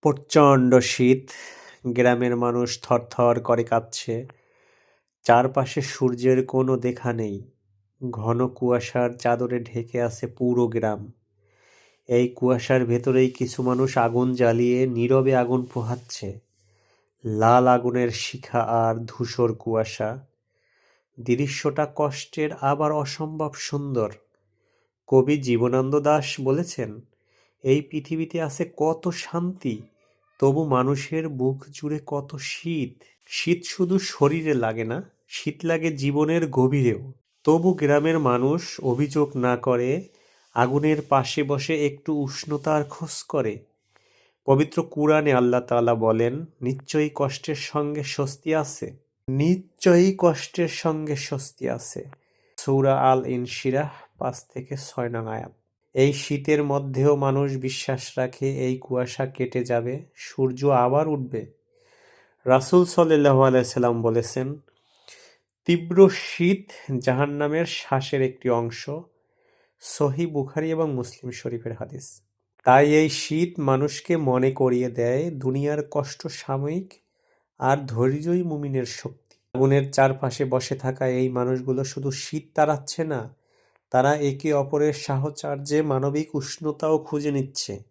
প্রচণ্ড শীত। গ্রামের মানুষ থরথর করে কাঁপছে। চারপাশে সূর্যের কোনো দেখা নেই। ঘন কুয়াশার চাদরে ঢেকে আছে পুরো গ্রাম। এই কুয়াশার ভেতরেই কিছু মানুষ আগুন জ্বালিয়ে নীরবে আগুন পোহাচ্ছে। লাল আগুনের শিখা আর ধূসর কুয়াশা। দৃশ্যটা কষ্টের আবার অসম্ভব সুন্দর। কবি জীবনানন্দ দাশ বলেছেন, এই পৃথিবীতে আছে কত শান্তি, তবু মানুষের বুক জুড়ে কত শীত। শীত শুধু শরীরে লাগে না, শীত লাগে জীবনের গভীরেও। তবু গ্রামের মানুষ অভিযোগ না করে, আগুনের পাশে বসে একটু উষ্ণতার খোঁজ করে। পবিত্র কুরআনে আল্লাহ তাআলা বলেন, নিশ্চয়ই কষ্টের সঙ্গে স্বস্তি আছে। নিশ্চয়ই কষ্টের সঙ্গে স্বস্তি আছে। সূরা আল ইনশিরাহ ৫-৬ নং আয়াত। এই শীতের মধ্যেও মানুষ বিশ্বাস রাখে এই কুয়াশা কেটে যাবে, সূর্য আবার উঠবে। রাসূল সাল্লাল্লাহু আলাইহি সাল্লাম বলেছেন, তীব্র শীত জাহান্নামের শ্বাসের একটি অংশ। সহিহ বুখারী এবং মুসলিম শরীফের হাদিস। তাই এই শীত মানুষকে মনে করিয়ে দেয় দুনিয়ার কষ্ট সাময়িক, আর ধৈর্যই মুমিনের শক্তি। আগুনের চারপাশে বসে থাকা এই মানুষগুলো শুধু শীত তাড়াচ্ছে না, তারা একে অপরের সাহচর্যে মানবিক উষ্ণতাও খুঁজে নিচ্ছে।